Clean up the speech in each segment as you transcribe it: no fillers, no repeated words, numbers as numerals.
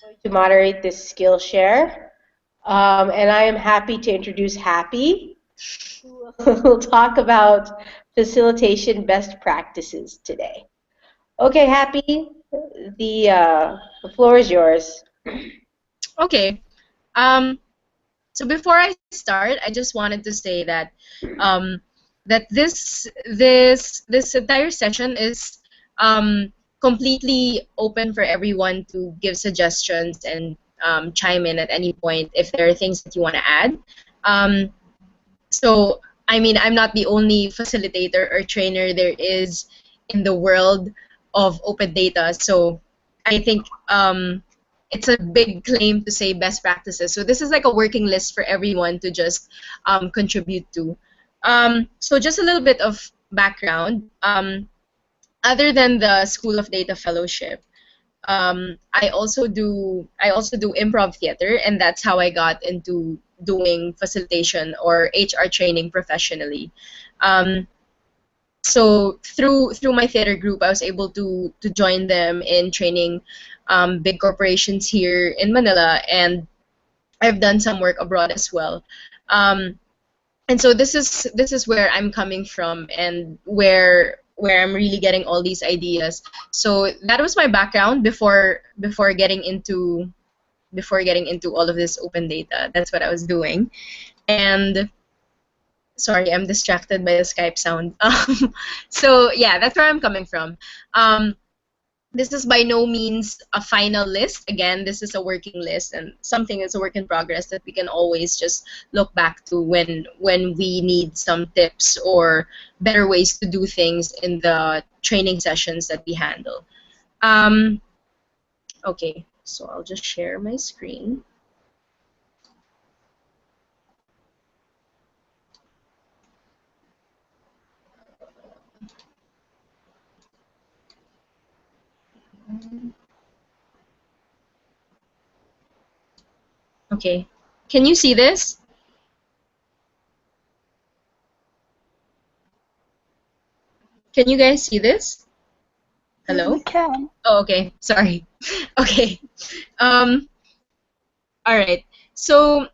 going to moderate this Skillshare. And I am happy to introduce Happy, who will talk about facilitation best practices today. Okay, Happy, the floor is yours. Okay. Um, so before I start, I just wanted to say that um, this entire session is completely open for everyone to give suggestions and chime in at any point if there are things that you want to add. Um, so I mean, I'm not the only facilitator or trainer there is in the world of open data. So I think it's a big claim to say best practices. So this is like a working list for everyone to just contribute to. So just a little bit of background. Other than the School of Data Fellowship, I also do improv theater, and that's how I got into doing facilitation or HR training professionally. Um, so through my theater group, I was able to join them in training big corporations here in Manila, and I've done some work abroad as well. Um, and so this is where I'm coming from and where I'm really getting all these ideas. So that was my background before getting into all of this open data. That's what I was doing. And sorry, I'm distracted by the Skype sound. So yeah, that's where I'm coming from. Um, this is by no means a final list. Again, this is a working list and something that's a work in progress that we can always just look back to when we need some tips or better ways to do things in the training sessions that we handle. Um, okay, so I'll just share my screen. Okay, can you see this? Can you guys see this? Hello? We can. Oh, okay. Sorry. Okay. Um, all right. So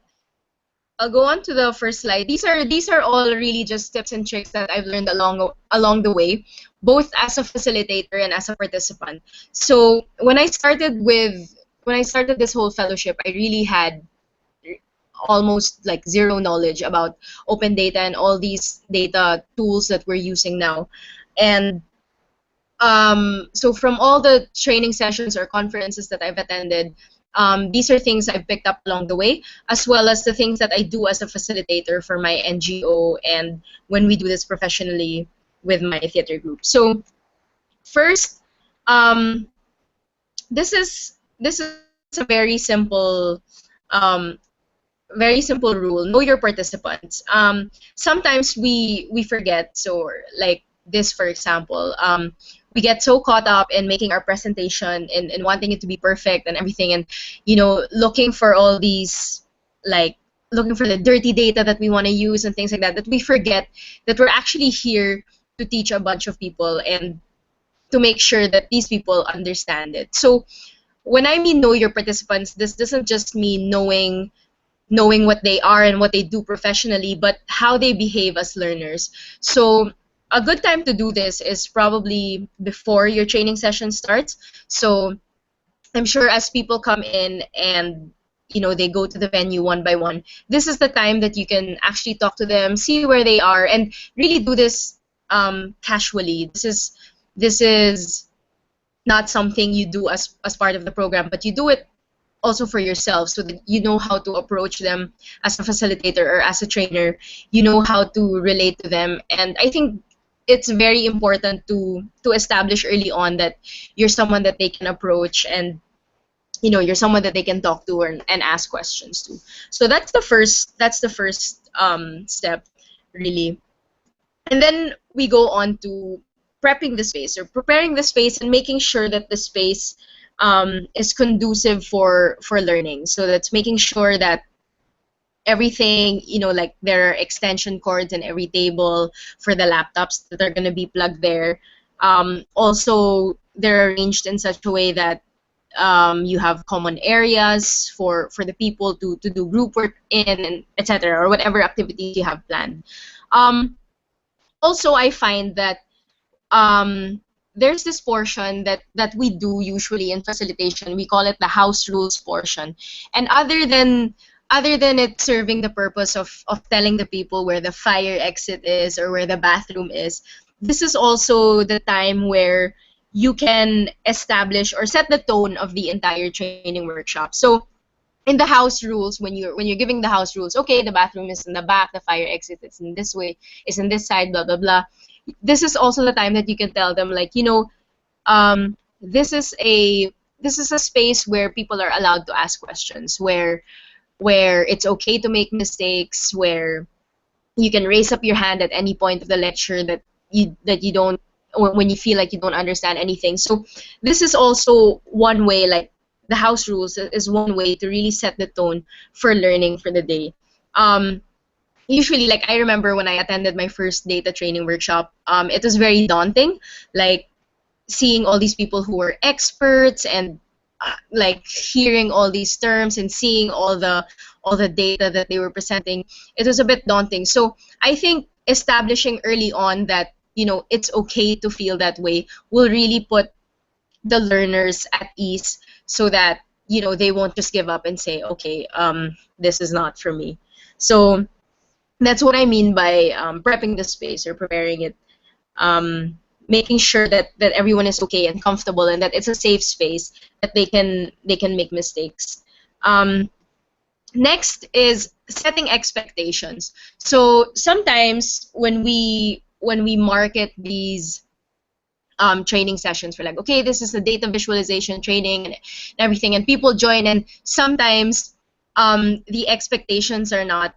I'll go on to the first slide. These are all really just tips and tricks that I've learned along the way, both as a facilitator and as a participant. So when I started this whole fellowship, I really had almost like zero knowledge about open data and all these data tools that we're using now. And so from all the training sessions or conferences that I've attended, these are things I've picked up along the way, as well as the things that I do as a facilitator for my NGO and when we do this professionally with my theater group. So first, um, this is a um, very simple rule. Know your participants. Sometimes we forget. So like this, for example, we get so caught up in making our presentation and wanting it to be perfect and everything, and looking for all these like looking for the dirty data that we want to use and things like that, that we forget that we're actually here to teach a bunch of people and to make sure that these people understand it. So when I mean know your participants, this doesn't just mean knowing what they are and what they do professionally, but how they behave as learners. So a good time to do this is probably before your training session starts. So I'm sure as people come in and they go to the venue one by one, this is the time that you can actually talk to them, see where they are, and really do this casually. This is not something you do as part of the program, but you do it also for yourself so that you know how to approach them as a facilitator or as a trainer. You know how to relate to them, and I think it's very important to establish early on that you're someone that they can approach, and you're someone that they can talk to and ask questions to. So that's the first step, really. And then we go on to prepping the space or preparing the space and making sure that the space is conducive for learning. So that's making sure that everything, like there are extension cords in every table for the laptops that are going to be plugged there. Also, they're arranged in such a way that You have common areas for the people to do group work in, and etc., or whatever activities you have planned. Also, I find that there's this portion that we do usually in facilitation. We call it the house rules portion, and other than it serving the purpose of telling the people where the fire exit is or where the bathroom is, this is also the time where you can establish or set the tone of the entire training workshop. So in the house rules, when you're giving the house rules, okay, the bathroom is in the back, the fire exit is in this way, is in this side, blah blah blah. This is also the time that you can tell them, like, this is a space where people are allowed to ask questions, where it's okay to make mistakes, where you can raise up your hand at any point of the lecture that you don't, or when you feel like you don't understand anything. So this is also one way, like the house rules is one way to really set the tone for learning for the day. Usually, like, I remember when I attended my first data training workshop, it was very daunting, like seeing all these people who were experts, and like hearing all these terms and seeing all the data that they were presenting. It was a bit daunting. So I think establishing early on that, it's okay to feel that way will really put the learners at ease, so that they won't just give up and say, okay, this is not for me. So that's what I mean by prepping the space or preparing it, making sure that everyone is okay and comfortable, and that it's a safe space that they can make mistakes. Next is setting expectations. So sometimes when we market these training sessions, we're like, okay, this is the data visualization training and everything, and people join, and sometimes the expectations are not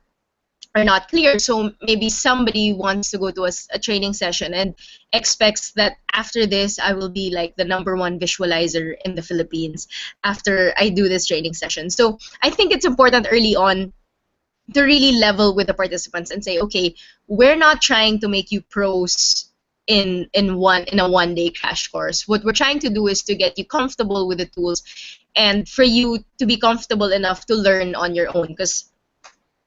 clear. So maybe somebody wants to go to a training session and expects that after this I will be like the #1 visualizer in the Philippines after I do this training session. So I think it's important early on to really level with the participants and say, okay, we're not trying to make you pros in a one-day crash course. What we're trying to do is to get you comfortable with the tools, and for you to be comfortable enough to learn on your own. Because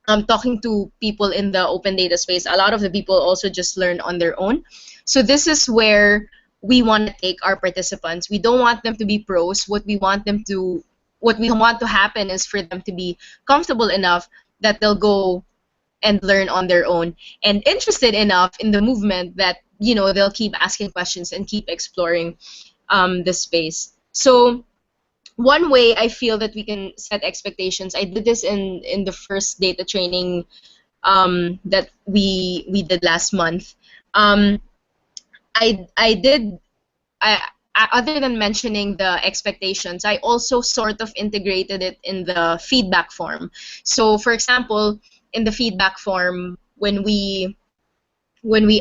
talking to people in the open data space, a lot of the people also just learn on their own. So this is where we want to take our participants. We don't want them to be pros. What we want to happen is for them to be comfortable enough that they'll go and learn on their own, and interested enough in the movement that they'll keep asking questions and keep exploring the space. So one way I feel that we can set expectations, I did this in the first data training that we did last month. Other than mentioning the expectations, I also sort of integrated it in the feedback form. So for example, in the feedback form, when we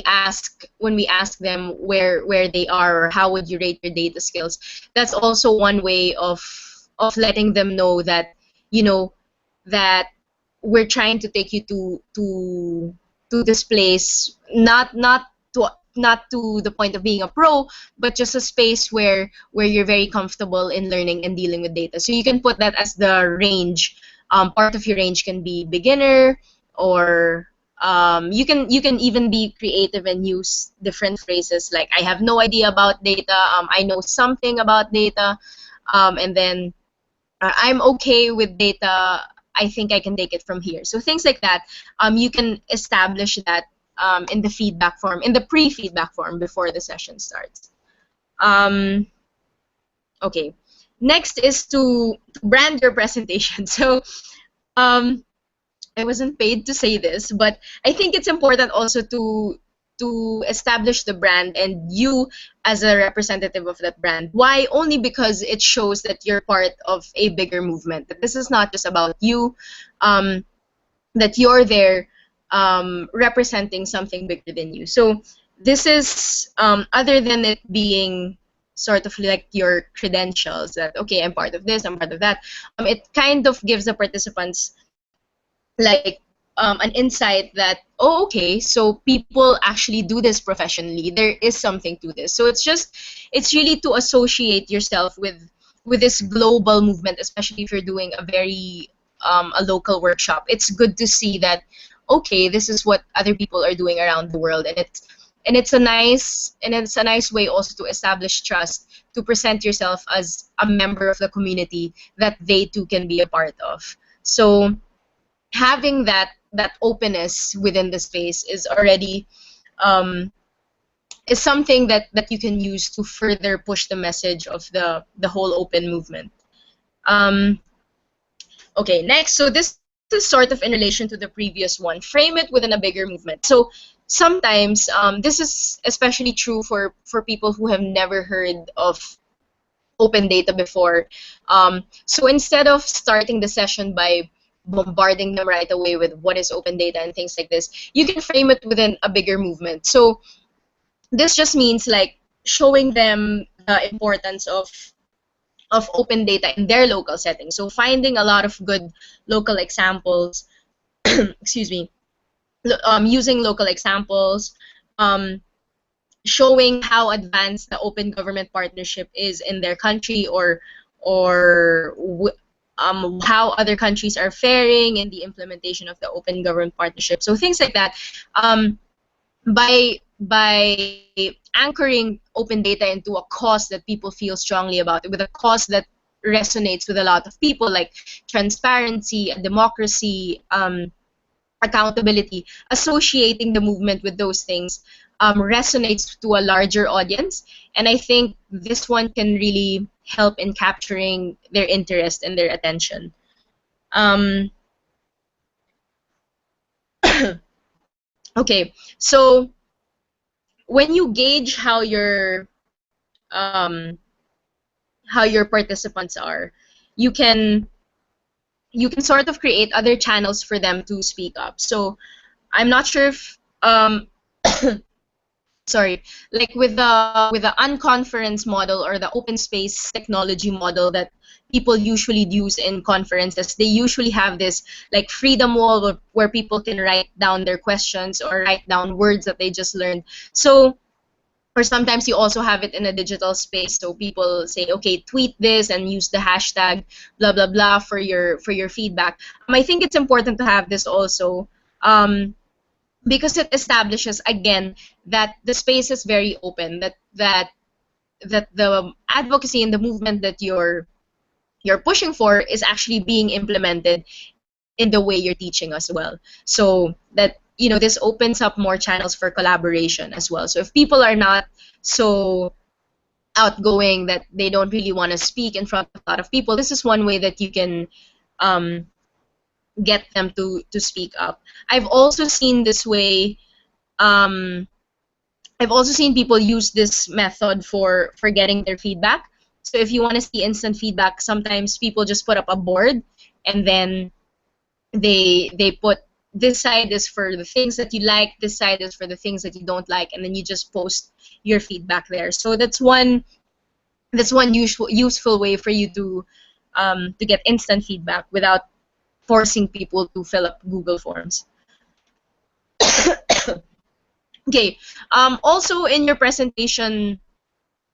ask them where they are, or how would you rate your data skills, that's also one way of letting them know that that we're trying to take you to this place, not to the point of being a pro, but just a space where you're very comfortable in learning and dealing with data. So you can put that as the range. Part of your range can be beginner, or you can even be creative and use different phrases like, I have no idea about data, I know something about data, and then I'm okay with data, I think I can take it from here. So things like that, you can establish that in the feedback form, in the pre-feedback form before the session starts. Okay, next is to brand your presentation. So I wasn't paid to say this, but I think it's important also to establish the brand and you as a representative of that brand. Why? Only because it shows that you're part of a bigger movement, that this is not just about you, that you're there representing something bigger than you. So this is, other than it being sort of like your credentials, that, okay, I'm part of this, I'm part of that, it kind of gives the participants like an insight that, oh, okay, so people actually do this professionally. There is something to this. So it's really to associate yourself with global movement, especially if you're doing a local workshop, it's good to see that, okay, this is what other people are doing around the world, and it's a nice way also to establish trust, to present yourself as a member of the community that they too can be a part of. So having that openness within the space is already is something that you can use to further push the message of the whole open movement. Okay, next, so this is sort of in relation to the previous one. Frame it within a bigger movement. So sometimes this is especially true for people who have never heard of open data before. So instead of starting the session by bombarding them right away with what is open data and things like this, you can frame it within a bigger movement. So this just means like showing them the importance of open data in their local setting. So finding a lot of good local examples, excuse me, using local examples, showing how advanced the open government partnership is in their country, or how other countries are faring in the implementation of the open government partnership. So things like that. By anchoring open data into a cause that people feel strongly about, with a cause that resonates with a lot of people, like transparency, democracy, accountability, associating the movement with those things resonates to a larger audience. And I think this one can really help in capturing their interest and their attention. Okay, so when you gauge how your participants are, you can sort of create other channels for them to speak up. So I'm not sure if sorry, like with the unconference model or the open space technology model that people usually use in conferences, they usually have this like freedom wall where people can write down their questions or write down words that they just learned. So, or sometimes you also have it in a digital space, so people say, okay, tweet this and use the hashtag blah blah blah for your feedback. I think it's important to have this also, because it establishes again that the space is very open, that the advocacy and the movement that you're pushing for is actually being implemented in the way you're teaching as well. So that, you know, this opens up more channels for collaboration as well. So if people are not so outgoing that they don't really want to speak in front of a lot of people, this is one way that you can get them to speak up. I've also seen this way. I've also seen people use this method for getting their feedback. So if you want to see instant feedback, sometimes people just put up a board, and then they put, this side is for the things that you like, this side is for the things that you don't like, and then you just post your feedback there. So that's one useful way for you to get instant feedback without forcing people to fill up Google Forms. Okay. Also, in your presentation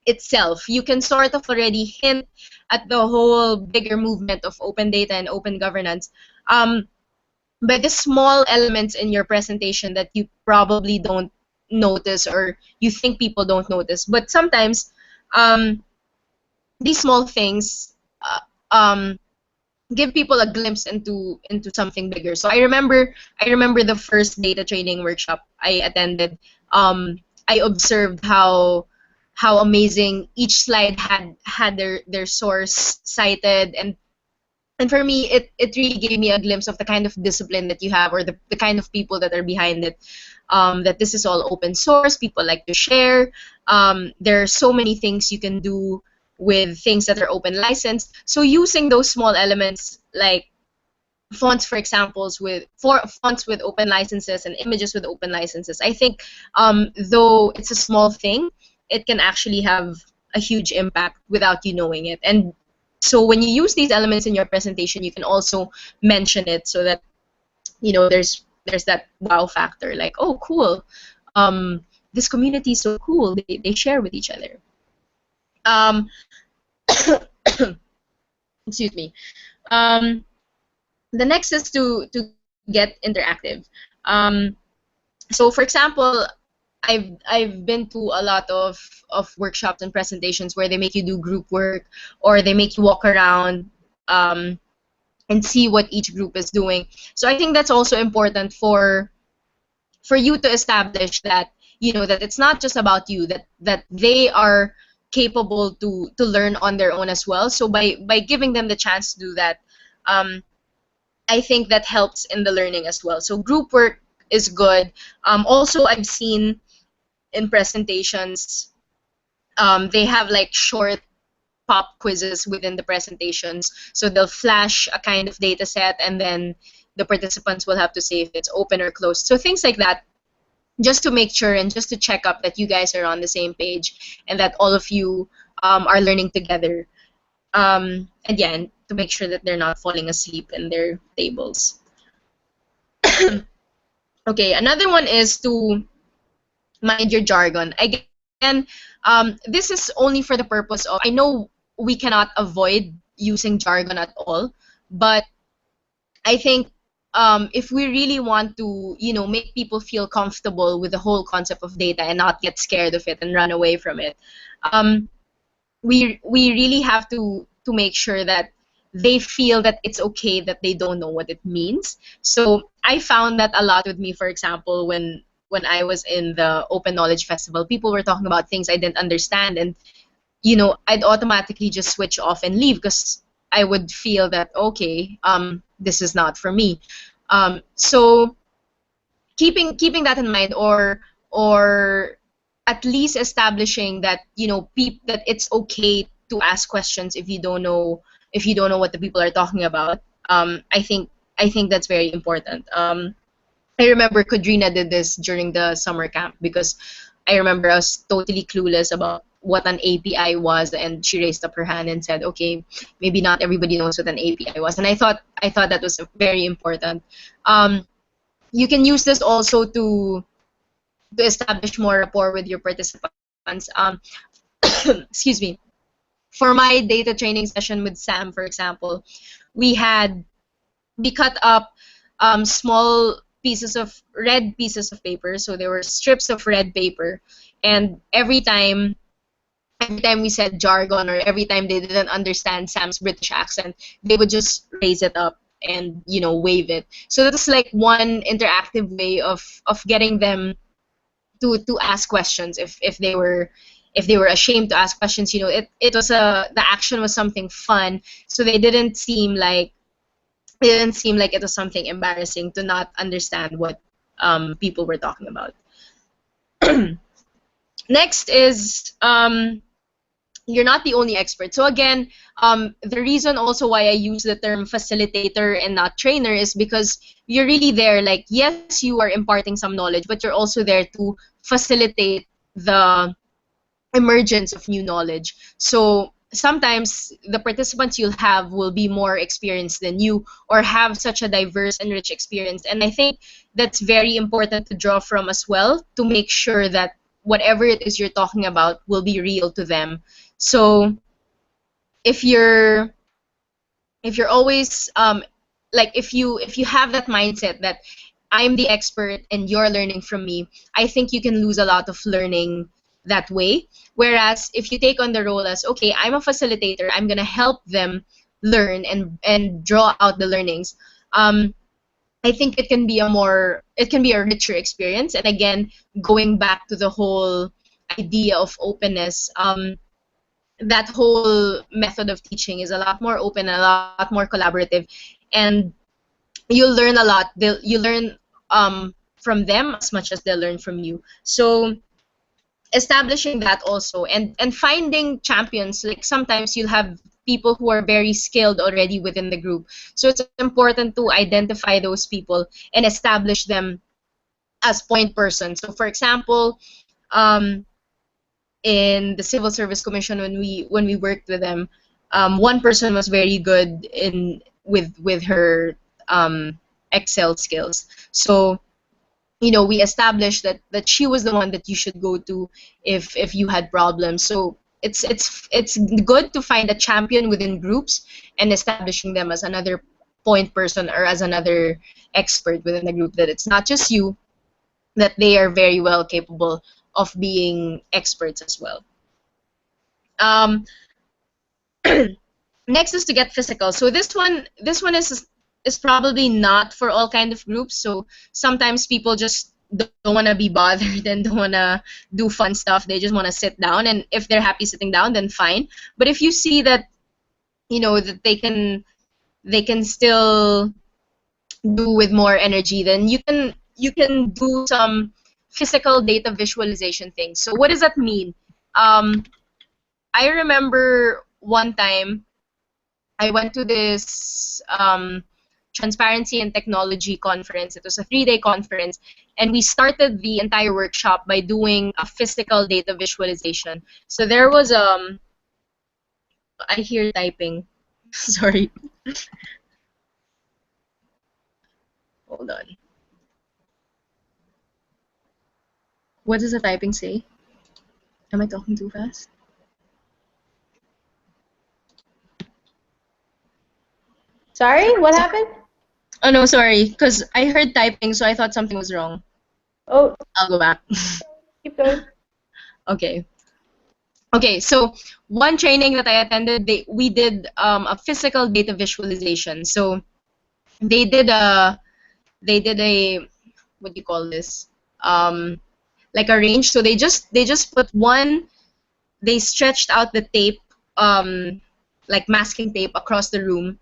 itself, you can sort of already hint at the whole bigger movement of open data and open governance by the small elements in your presentation that you probably don't notice, or you think people don't notice. But sometimes these small things give people a glimpse into something bigger. So I remember the first data training workshop I attended. I observed how amazing each slide had their source cited, and for me it really gave me a glimpse of the kind of discipline that you have, or the kind of people that are behind it. That this is all open source, people like to share. There are so many things you can do with things that are open licensed. So using those small elements, like fonts, for examples, fonts with open licenses and images with open licenses, I think though it's a small thing, it can actually have a huge impact without you knowing it. And so when you use these elements in your presentation, you can also mention it, so that, you know, there's that wow factor, like, oh, cool, this community is so cool, they share with each other. Excuse me. Um, the next is to get interactive. Um, so for example, I've been to a lot of workshops and presentations where they make you do group work, or they make you walk around um, and see what each group is doing. So I think that's also important for you to establish that, you know, that it's not just about you, that they are capable to learn on their own as well. So by giving them the chance to do that, um, I think that helps in the learning as well. So group work is good. Also, I've seen in presentations, they have like short pop quizzes within the presentations. So they'll flash a kind of data set, and then the participants will have to say if it's open or closed. So things like that, just to make sure and just to check up that you guys are on the same page and that all of you are learning together. And yeah, and to make sure that they're not falling asleep in their tables. Okay, another one is to mind your jargon. Again, this is only for the purpose of, I know we cannot avoid using jargon at all, but I think if we really want to, you know, make people feel comfortable with the whole concept of data and not get scared of it and run away from it, um, we really have to make sure that they feel that it's okay that they don't know what it means. So I found that a lot with me, for example, when I was in the Open Knowledge Festival, people were talking about things I didn't understand, and you know, I'd automatically just switch off and leave because I would feel that, okay, this is not for me. So keeping that in mind, or at least establishing that, you know, that it's okay to ask questions if you don't know what the people are talking about. I think that's very important. I remember Kodrina did this during the summer camp, because I remember I was totally clueless about what an API was, and she raised up her hand and said, okay, maybe not everybody knows what an API was. And I thought that was very important. You can use this also to establish more rapport with your participants. Excuse me. For my data training session with Sam, for example, we cut up small red pieces of paper. So there were strips of red paper, and every time we said jargon, or every time they didn't understand Sam's British accent, they would just raise it up and, you know, wave it. So that's like one interactive way of getting them to ask questions if they were ashamed to ask questions. You know, it was the action was something fun, so they didn't seem like it was something embarrassing to not understand what people were talking about. Next is you're not the only expert. So again, the reason also why I use the term facilitator and not trainer is because you're really there. Like, yes, you are imparting some knowledge, but you're also there to facilitate the emergence of new knowledge. So sometimes the participants you'll have will be more experienced than you, or have such a diverse and rich experience. And I think that's very important to draw from as well, to make sure that whatever it is you're talking about will be real to them. So if you're always like, if you have that mindset that I'm the expert and you're learning from me, I think you can lose a lot of learning that way. Whereas if you take on the role as, okay, I'm a facilitator, I'm gonna help them learn and draw out the learnings, I think it can be a richer experience. And again, going back to the whole idea of openness, that whole method of teaching is a lot more open and a lot more collaborative, and you'll learn a lot. You learn from them as much as they'll learn from you. So establishing that also, and finding champions. Like, sometimes you'll have people who are very skilled already within the group, so it's important to identify those people and establish them as point persons. So for example, um, in the Civil Service Commission, when we worked with them, one person was very good with her Excel skills. So, you know, we established that she was the one that you should go to if you had problems. So it's good to find a champion within groups and establishing them as another point person or as another expert within the group, that it's not just you, that they are very well capable of being experts as well. Um, Next is to get physical. So this one is probably not for all kind of groups. So sometimes people just don't want to be bothered and don't want to do fun stuff. They just want to sit down, and if they're happy sitting down, then fine. But if you see that that they can still do with more energy, then you can do some physical data visualization things. So what does that mean? I remember one time I went to this transparency and technology conference. It was a 3-day conference, and we started the entire workshop by doing a physical data visualization. So there was I hear typing. Sorry. Hold on. What does the typing say? Am I talking too fast? Sorry, what happened? Oh no, sorry, because I heard typing, so I thought something was wrong. Oh, I'll go back. keep going. Okay. Okay, so one training that I attended, we did a physical data visualization. So they did a what do you call this? Like a range. So they just put one. They stretched out the tape, like masking tape across the room,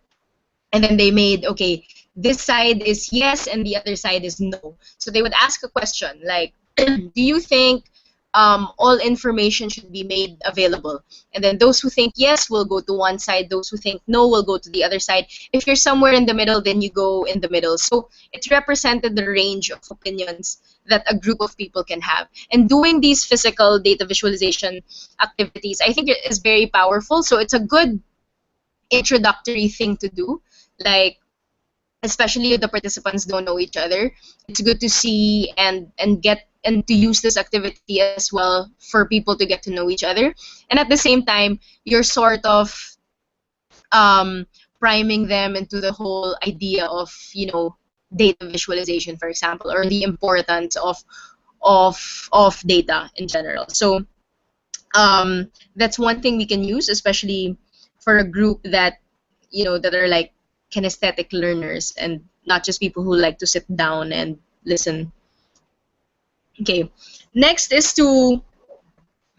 and then they made, okay, this side is yes and the other side is no. So they would ask a question like, do you think all information should be made available? And then those who think yes will go to one side, those who think no will go to the other side. If you're somewhere in the middle, then you go in the middle. So it represented the range of opinions that a group of people can have. And doing these physical data visualization activities, I think it is very powerful. So it's a good introductory thing to do. Like, especially if the participants don't know each other, it's good to see and get and to use this activity as well for people to get to know each other. And at the same time, you're sort of priming them into the whole idea of data visualization, for example, or the importance of data in general. So that's one thing we can use, especially for a group that that are like kinesthetic learners and not just people who like to sit down and listen. Okay, next is to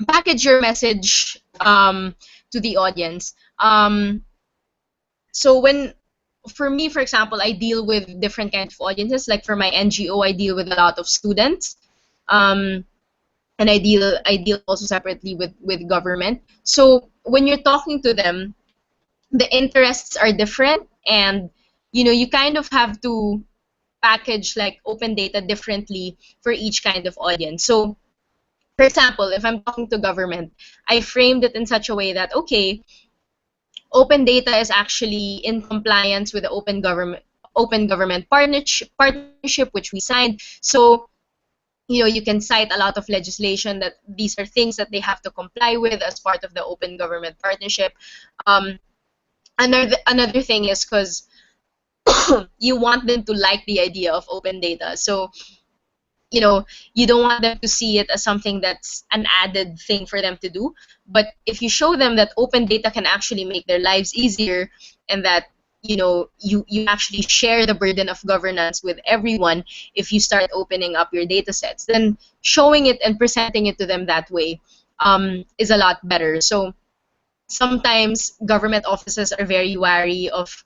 package your message to the audience. So for me, for example, I deal with different kinds of audiences. Like for my NGO, I deal with a lot of students, and I deal also separately with government. So when you're talking to them, the interests are different, and you kind of have to package like open data differently for each kind of audience. So for example, if I'm talking to government, I framed it in such a way that, okay, open data is actually in compliance with the open government partnership which we signed. So you can cite a lot of legislation that these are things that they have to comply with as part of the open government partnership. Another thing is because you want them to like the idea of open data. So you don't want them to see it as something that's an added thing for them to do. But if you show them that open data can actually make their lives easier, and that you actually share the burden of governance with everyone if you start opening up your data sets, then showing it and presenting it to them that way is a lot better. So sometimes government offices are very wary of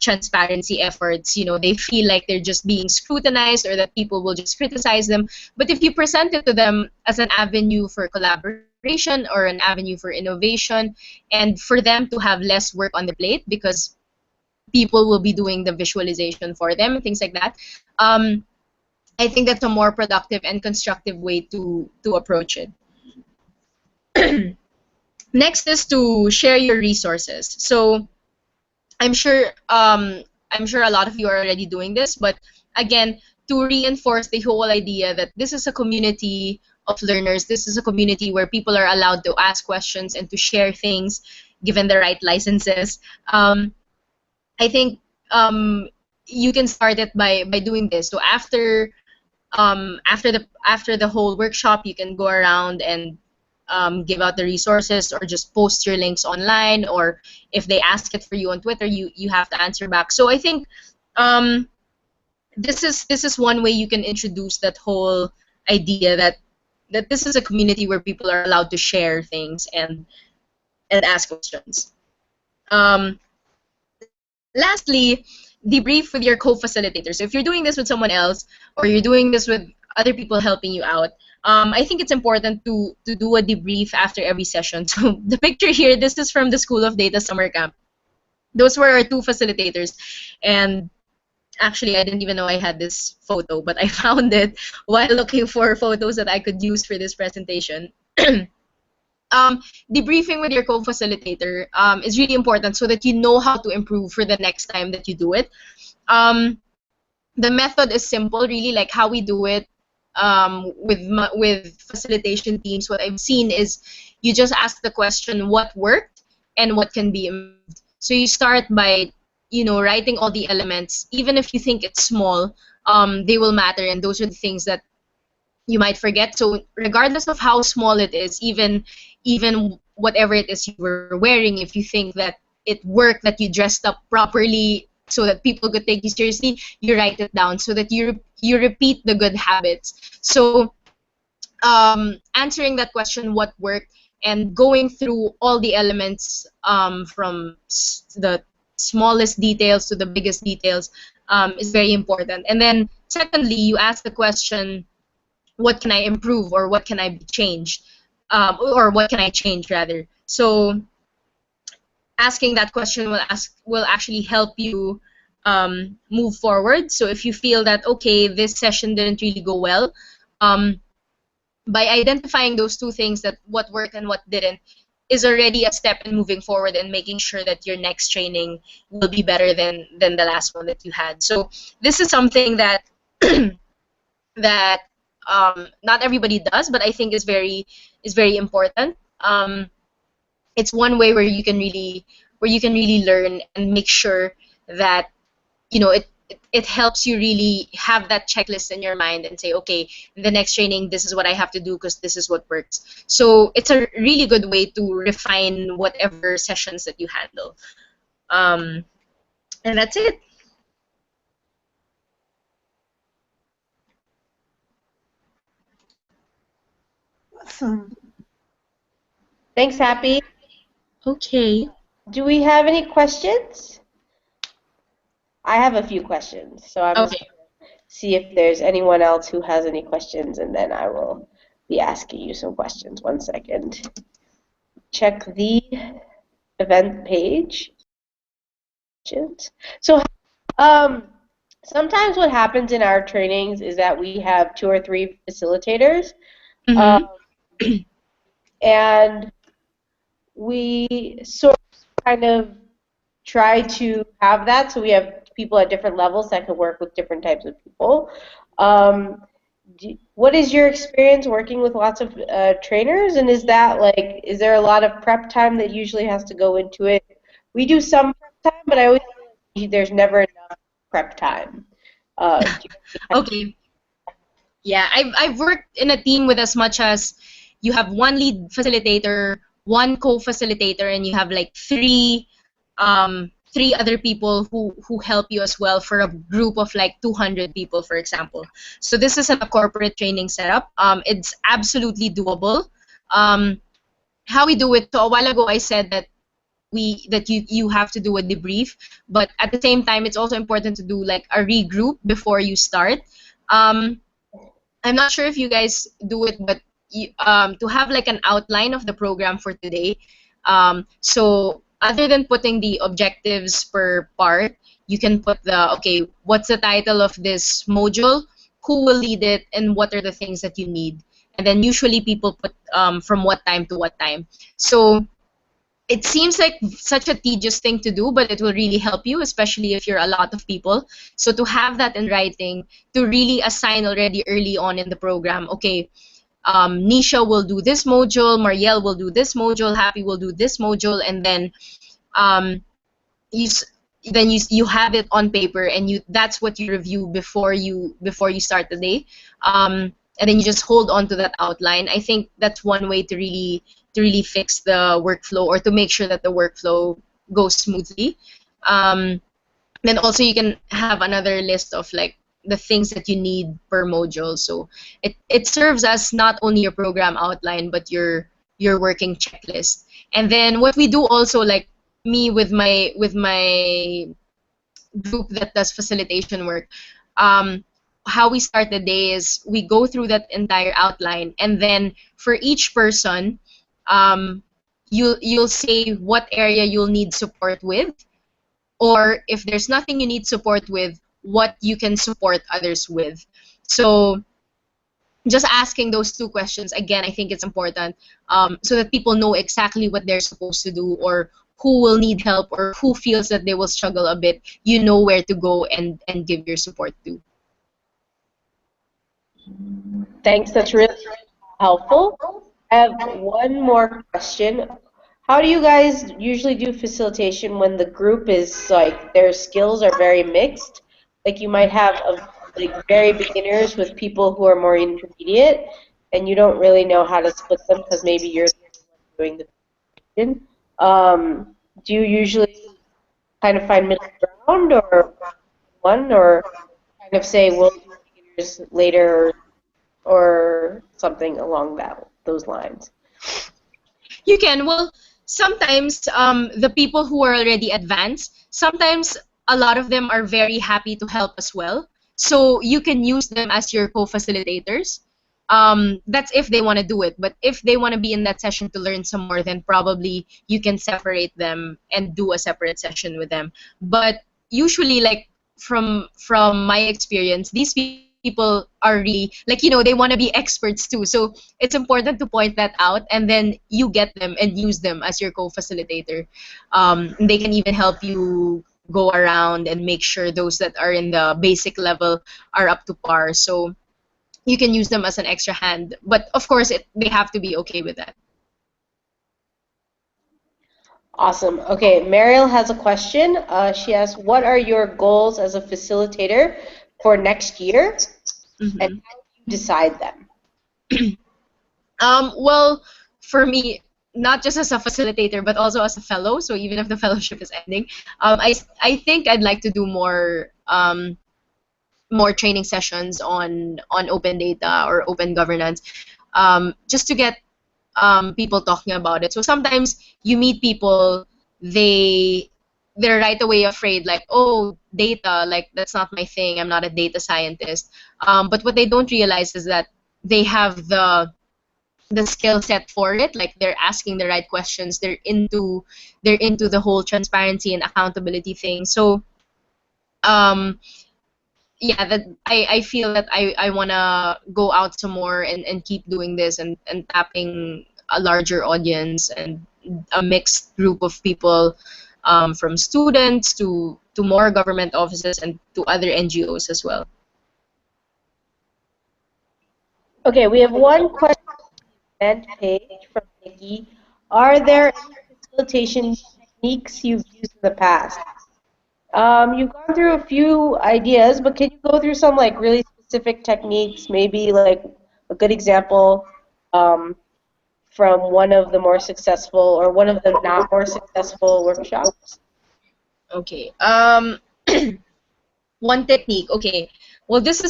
transparency efforts. They feel like they're just being scrutinized or that people will just criticize them. But if you present it to them as an avenue for collaboration or an avenue for innovation, and for them to have less work on the plate because people will be doing the visualization for them, things like that, I think that's a more productive and constructive way to approach it. Next is to share your resources. So I'm sure a lot of you are already doing this, but again, to reinforce the whole idea that this is a community of learners. This is a community where people are allowed to ask questions and to share things given the right licenses. I think you can start it by doing this. So after the whole workshop, you can go around and give out the resources, or just post your links online, or if they ask it for you on Twitter, you have to answer back. So I think this is one way you can introduce that whole idea that this is a community where people are allowed to share things and ask questions. Lastly, debrief with your co-facilitator. So if you're doing this with someone else, or you're doing this with other people helping you out, I think it's important to do a debrief after every session. So the picture here, this is from the School of Data Summer Camp. Those were our 2 facilitators, and actually I didn't even know I had this photo, but I found it while looking for photos that I could use for this presentation. Debriefing with your co-facilitator is really important so that you know how to improve for the next time that you do it. The method is simple, really, like how we do it with facilitation teams. What I've seen is you just ask the question, what worked and what can be improved. So you start by, writing all the elements. Even if you think it's small, they will matter, and those are the things that you might forget. So regardless of how small it is, even whatever it is you were wearing, if you think that it worked, that you dressed up properly so that people could take you seriously, you write it down so that you repeat the good habits. So answering that question, what worked, and going through all the elements from the smallest details to the biggest details is very important. And then secondly, you ask the question, what can I improve, or what can I change, or what can I change rather. So asking that question will actually help you move forward. So if you feel that, okay, this session didn't really go well, by identifying those 2 things, that what worked and what didn't, is already a step in moving forward and making sure that your next training will be better than the last one that you had. So this is something that that not everybody does, but I think is very important. It's one way where you can really learn and make sure that it helps you really have that checklist in your mind and say, okay, the next training, this is what I have to do because this is what works. So it's a really good way to refine whatever sessions that you handle. And that's it. Awesome. Thanks, Happy. Okay. Do we have any questions? I have a few questions, so I'm going to see if there's anyone else who has any questions, and then I will be asking you some questions. 1 second. Check the event page. So sometimes what happens in our trainings is that we have 2 or 3 facilitators, and we sort of kind of try to have that, so we have people at different levels that can work with different types of people. What is your experience working with lots of trainers, and is there a lot of prep time that usually has to go into it? We do some prep time, but I always feel like there's never enough prep time. Okay. Yeah, I've worked in a team with as much as you have 1 lead facilitator, 1 co-facilitator, and you have like 3 other people who help you as well, for a group of like 200 people, for example. So this isn't a corporate training setup. It's absolutely doable. How we do it, so a while ago I said that you have to do a debrief, but at the same time it's also important to do like a regroup before you start. I'm not sure if you guys do it, but to have like an outline of the program for today. So other than putting the objectives per part, you can put okay, what's the title of this module, who will lead it, and what are the things that you need. And then usually people put from what time to what time. So it seems like such a tedious thing to do, but it will really help you, especially if you're a lot of people. So to have that in writing, to really assign already early on in the program, okay, Nisha will do this module, Marielle will do this module, Happy will do this module, and then um, you you have it on paper, and that's what you review before you start the day, and then you just hold on to that outline. I think that's one way to really fix the workflow, or to make sure that the workflow goes smoothly. Then also you can have another list of like the things that you need per module, so it serves as not only your program outline but your working checklist. And then what we do also, like me with my group that does facilitation work, how we start the day is we go through that entire outline, and then for each person, you'll say what area you'll need support with, or if there's nothing you need support with, what you can support others with. So just asking those two questions again, I think it's important, so that people know exactly what they're supposed to do, or who will need help, or who feels that they will struggle a bit. You know where to go and give your support to. Thanks, that's really helpful. I have one more question. How do you guys usually do facilitation when the group is like their skills are very mixed? Like you might have like very beginners with people who are more intermediate, and you don't really know how to split them because maybe you're doing the presentation. Do you usually kind of find middle ground, or one, or kind of say we'll do beginners later, or something along those lines? You can. Well, sometimes the people who are already advanced, sometimes a lot of them are very happy to help as well. So you can use them as your co-facilitators. That's if they want to do it. But if they want to be in that session to learn some more, then probably you can separate them and do a separate session with them. But usually, like from my experience, these people are really, like, they want to be experts too. So it's important to point that out, and then you get them and use them as your co-facilitator. They can even help you go around and make sure those that are in the basic level are up to par. So you can use them as an extra hand, but of course they have to be okay with that. Awesome. Okay, Mariel has a question. She asks, what are your goals as a facilitator for next year, and how do you decide them? Well, for me, not just as a facilitator, but also as a fellow. So even if the fellowship is ending, I think I'd like to do more training sessions on open data or open governance, just to get people talking about it. So sometimes you meet people, they're right away afraid, like, oh, data, like that's not my thing. I'm not a data scientist. But what they don't realize is that they have the skill set for it. Like they're asking the right questions. They're into the whole transparency and accountability thing. So yeah, that I feel that I wanna go out some more and keep doing this, and tapping a larger audience and a mixed group of people, from students to more government offices and to other NGOs as well. Okay, we have one question on the event page from Nikki. Are there any facilitation techniques you've used in the past? You've gone through a few ideas, but can you go through some like really specific techniques, maybe like a good example from one of the more successful or one of the not more successful workshops? Okay. One technique. Okay. Well, this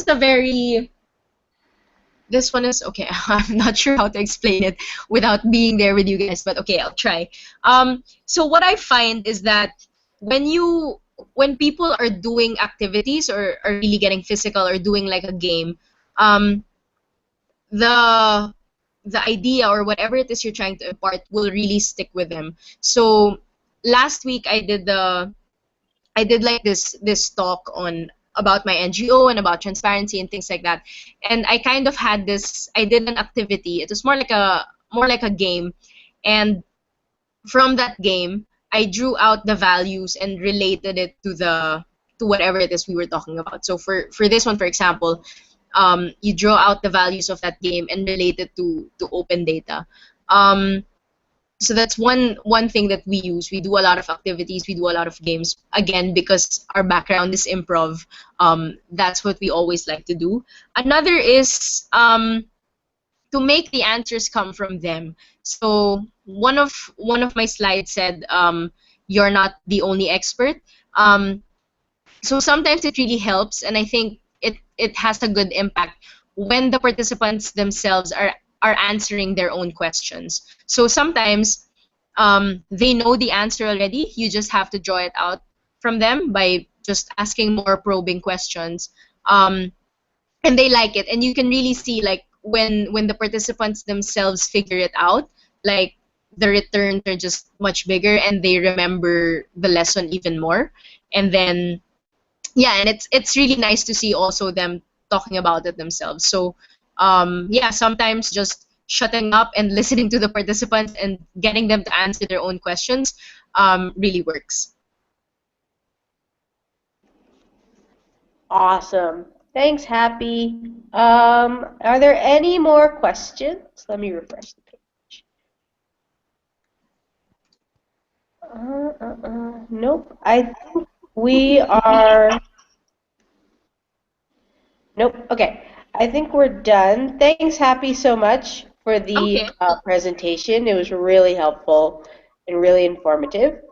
one is okay. I'm not sure how to explain it without being there with you guys, but okay, I'll try. So what I find is that when people are doing activities, or are really getting physical, or doing like a game, the idea or whatever it is you're trying to impart will really stick with them. So last week I did like this talk about my NGO and about transparency and things like that. And I kind of had I did an activity. It was more like a game. And from that game, I drew out the values and related it to whatever it is we were talking about. So for this one, for example, you draw out the values of that game and relate it to open data. So that's one thing that we use. We do a lot of activities, we do a lot of games. Again, because our background is improv, that's what we always like to do. Another is to make the answers come from them. So one of my slides said, you're not the only expert. So sometimes it really helps, and I think it has a good impact when the participants themselves are answering their own questions. So sometimes they know the answer already. You just have to draw it out from them by just asking more probing questions. And they like it, and you can really see, like, when the participants themselves figure it out, like, the returns are just much bigger and they remember the lesson even more. And then, yeah, and it's really nice to see also them talking about it themselves. So yeah, sometimes just shutting up and listening to the participants and getting them to answer their own questions really works. Awesome. Thanks, Happy. Are there any more questions? Let me refresh the page. Nope. I think we are. Nope. Okay. I think we're done. Thanks, Happy, so much for the Okay. presentation. It was really helpful and really informative.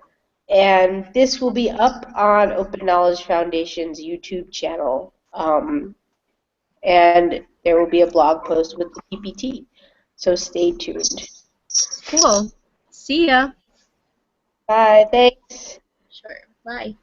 And this will be up on Open Knowledge Foundation's YouTube channel. And there will be a blog post with the PPT. So stay tuned. Cool. See ya. Bye. Thanks. Sure. Bye.